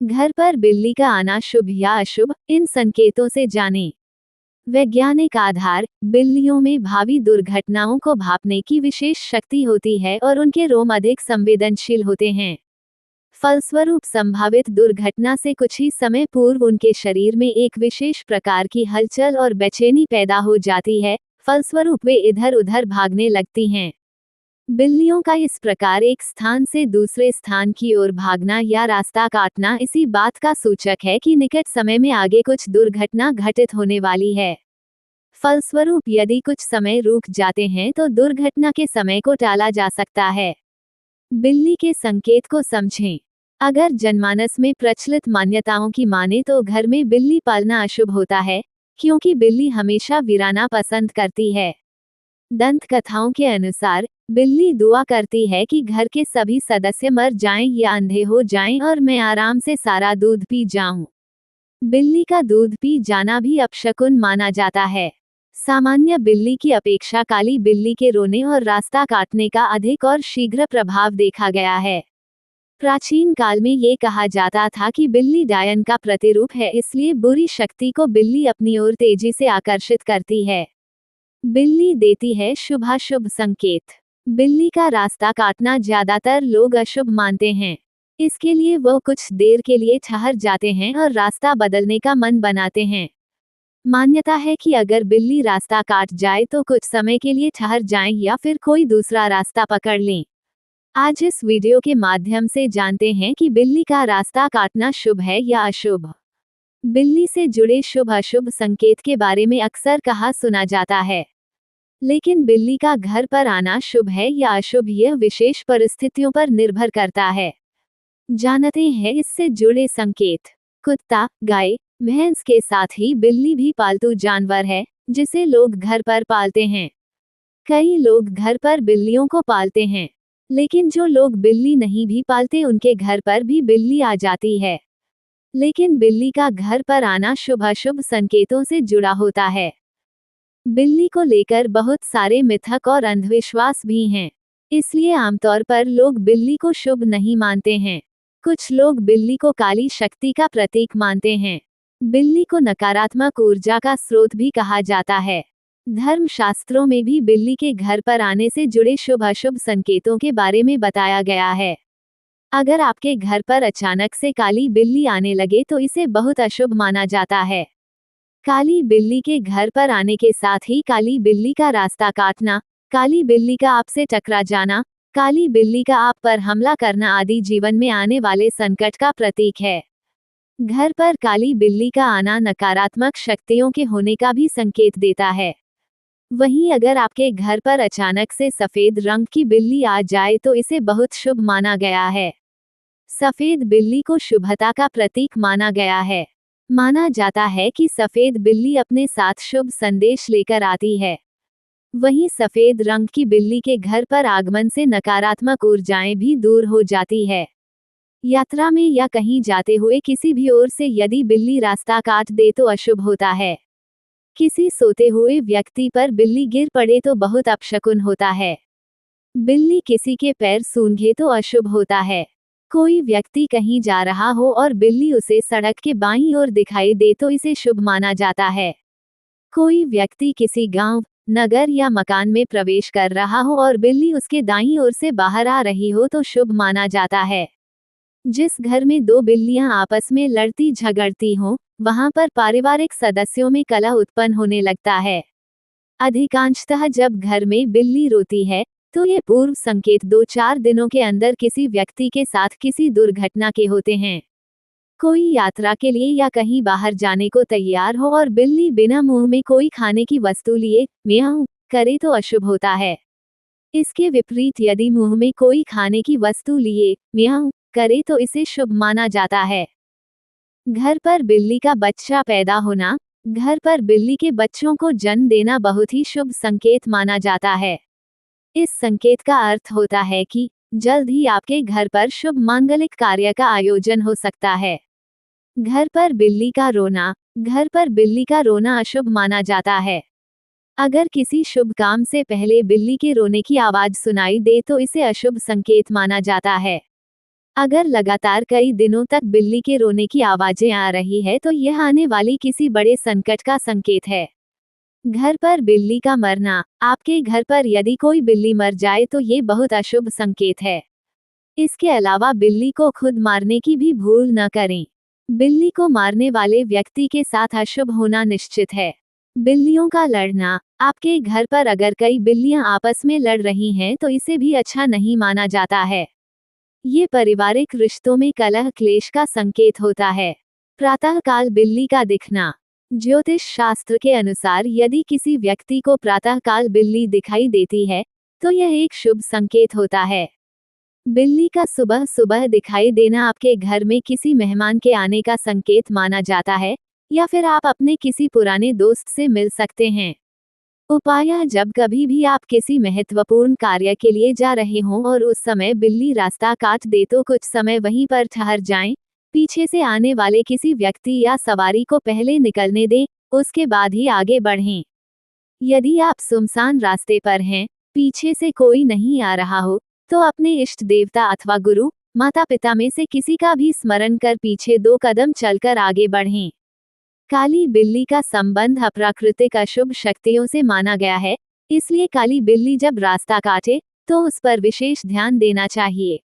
घर पर बिल्ली का आना शुभ या अशुभ, इन संकेतों से जानें। वैज्ञानिक आधार, बिल्लियों में भावी दुर्घटनाओं को भांपने की विशेष शक्ति होती है और उनके रोम अधिक संवेदनशील होते हैं। फलस्वरूप संभावित दुर्घटना से कुछ ही समय पूर्व उनके शरीर में एक विशेष प्रकार की हलचल और बेचैनी पैदा हो जाती है, फलस्वरूप वे इधर उधर भागने लगती हैं। बिल्लियों का इस प्रकार एक स्थान से दूसरे स्थान की ओर भागना या रास्ता काटना इसी बात का सूचक है कि निकट समय में आगे कुछ दुर्घटना घटित होने वाली है। फलस्वरूप यदि कुछ समय रुक जाते हैं तो दुर्घटना के समय को टाला जा सकता है। बिल्ली के संकेत को समझें। अगर जनमानस में प्रचलित मान्यताओं की माने तो घर में बिल्ली पालना अशुभ होता है, क्योंकि बिल्ली हमेशा वीराना पसंद करती है। दंत कथाओं के अनुसार बिल्ली दुआ करती है कि घर के सभी सदस्य मर जाएं या अंधे हो जाएं और मैं आराम से सारा दूध पी जाऊं। बिल्ली का दूध पी जाना भी अपशकुन माना जाता है। सामान्य बिल्ली की अपेक्षा काली बिल्ली के रोने और रास्ता काटने का अधिक और शीघ्र प्रभाव देखा गया है। प्राचीन काल में ये कहा जाता था कि बिल्ली डायन का प्रतिरूप है, इसलिए बुरी शक्ति को बिल्ली अपनी ओर तेजी से आकर्षित करती है। बिल्ली देती है शुभाशुभ संकेत। बिल्ली का रास्ता काटना ज्यादातर लोग अशुभ मानते हैं। इसके लिए वो कुछ देर के लिए ठहर जाते हैं और रास्ता बदलने का मन बनाते हैं। मान्यता है कि अगर बिल्ली रास्ता काट जाए तो कुछ समय के लिए ठहर जाएं या फिर कोई दूसरा रास्ता पकड़ लें। आज इस वीडियो के माध्यम से जानते हैं कि बिल्ली का रास्ता काटना शुभ है या अशुभ। बिल्ली से जुड़े शुभ अशुभ संकेत के बारे में अक्सर कहा सुना जाता है, लेकिन बिल्ली का घर पर आना शुभ है या अशुभ यह विशेष परिस्थितियों पर निर्भर करता है। जानते हैं इससे जुड़े संकेत। कुत्ता, गाय, भैंस के साथ ही बिल्ली भी पालतू जानवर है, जिसे लोग घर पर पालते हैं। कई लोग घर पर बिल्लियों को पालते हैं, लेकिन जो लोग बिल्ली नहीं भी पालते उनके घर पर भी बिल्ली आ जाती है। लेकिन बिल्ली का घर पर आना शुभ अशुभ संकेतों से जुड़ा होता है। बिल्ली को लेकर बहुत सारे मिथक और अंधविश्वास भी हैं, इसलिए आमतौर पर लोग बिल्ली को शुभ नहीं मानते हैं। कुछ लोग बिल्ली को काली शक्ति का प्रतीक मानते हैं। बिल्ली को नकारात्मक ऊर्जा का स्रोत भी कहा जाता है। धर्मशास्त्रों में भी बिल्ली के घर पर आने से जुड़े शुभ अशुभ संकेतों के बारे में बताया गया है। अगर आपके घर पर अचानक से काली बिल्ली आने लगे तो इसे बहुत अशुभ माना जाता है। काली बिल्ली के घर पर आने के साथ ही काली बिल्ली का रास्ता काटना, काली बिल्ली का आपसे टकरा जाना, काली बिल्ली का आप पर हमला करना आदि जीवन में आने वाले संकट का प्रतीक है। घर पर काली बिल्ली का आना नकारात्मक शक्तियों के होने का भी संकेत देता है। वहीं अगर आपके घर पर अचानक से सफेद रंग की बिल्ली आ जाए तो इसे बहुत शुभ माना गया है। सफेद बिल्ली को शुभता का प्रतीक माना गया है। माना जाता है कि सफेद बिल्ली अपने साथ शुभ संदेश लेकर आती है। वहीं सफेद रंग की बिल्ली के घर पर आगमन से नकारात्मक ऊर्जाएं भी दूर हो जाती है। यात्रा में या कहीं जाते हुए किसी भी ओर से यदि बिल्ली रास्ता काट दे तो अशुभ होता है। किसी सोते हुए व्यक्ति पर बिल्ली गिर पड़े तो बहुत अपशकुन होता है। बिल्ली किसी के पैर सूंघे तो अशुभ होता है। कोई व्यक्ति कहीं जा रहा हो और बिल्ली उसे सड़क के बाईं ओर दिखाई दे तो इसे शुभ माना जाता है। कोई व्यक्ति किसी गांव, नगर या मकान में प्रवेश कर रहा हो और बिल्ली उसके दाईं ओर से बाहर आ रही हो तो शुभ माना जाता है। जिस घर में दो बिल्लियां आपस में लड़ती झगड़ती हों, वहां पर पारिवारिक सदस्यों में कलह उत्पन्न होने लगता है। अधिकांशतः जब घर में बिल्ली रोती है तो ये पूर्व संकेत 2-4 दिनों के अंदर किसी व्यक्ति के साथ किसी दुर्घटना के होते हैं। कोई यात्रा के लिए या कहीं बाहर जाने को तैयार हो और बिल्ली बिना मुंह में कोई खाने की वस्तु लिए म्याऊं करे तो अशुभ होता है। इसके विपरीत यदि मुंह में कोई खाने की वस्तु लिए म्याऊं करे तो इसे शुभ माना जाता है। घर पर बिल्ली का बच्चा पैदा होना, घर पर बिल्ली के बच्चों को जन्म देना बहुत ही शुभ संकेत माना जाता है। इस संकेत का अर्थ होता है कि जल्द ही आपके घर पर शुभ मांगलिक कार्य का आयोजन हो सकता है। घर पर बिल्ली का रोना, घर पर बिल्ली का रोना अशुभ माना जाता है। अगर किसी शुभ काम से पहले बिल्ली के रोने की आवाज सुनाई दे तो इसे अशुभ संकेत माना जाता है। अगर लगातार कई दिनों तक बिल्ली के रोने की आवाजें आ रही है तो यह आने वाली किसी बड़े संकट का संकेत है। घर पर बिल्ली का मरना। आपके घर पर यदि कोई बिल्ली मर जाए तो ये बहुत अशुभ संकेत है। इसके अलावा बिल्ली को खुद मारने की भी भूल न करें। बिल्ली को मारने वाले व्यक्ति के साथ अशुभ होना निश्चित है। बिल्लियों का लड़ना। आपके घर पर अगर कई बिल्लियां आपस में लड़ रही हैं तो इसे भी अच्छा नहीं माना जाता है। ये पारिवारिक रिश्तों में कलह क्लेश का संकेत होता है। प्रातःकाल बिल्ली का दिखना। ज्योतिष शास्त्र के अनुसार यदि किसी व्यक्ति को प्रातःकाल बिल्ली दिखाई देती है तो यह एक शुभ संकेत होता है। बिल्ली का सुबह सुबह दिखाई देना आपके घर में किसी मेहमान के आने का संकेत माना जाता है, या फिर आप अपने किसी पुराने दोस्त से मिल सकते हैं। उपाय। जब कभी भी आप किसी महत्वपूर्ण कार्य के लिए जा रहे हों और उस समय बिल्ली रास्ता काट दे तो कुछ समय वहीं पर ठहर जाएं, पीछे से आने वाले किसी व्यक्ति या सवारी को पहले निकलने दें, उसके बाद ही आगे बढ़ें। यदि आप सुनसान रास्ते पर हैं, पीछे से कोई नहीं आ रहा हो, तो अपने इष्ट देवता अथवा गुरु, माता पिता में से किसी का भी स्मरण कर पीछे 2 कदम चलकर आगे बढ़ें। काली बिल्ली का संबंध अप्राकृतिक अशुभ शक्तियों से माना गया है, इसलिए काली बिल्ली जब रास्ता काटे तो उस पर विशेष ध्यान देना चाहिए।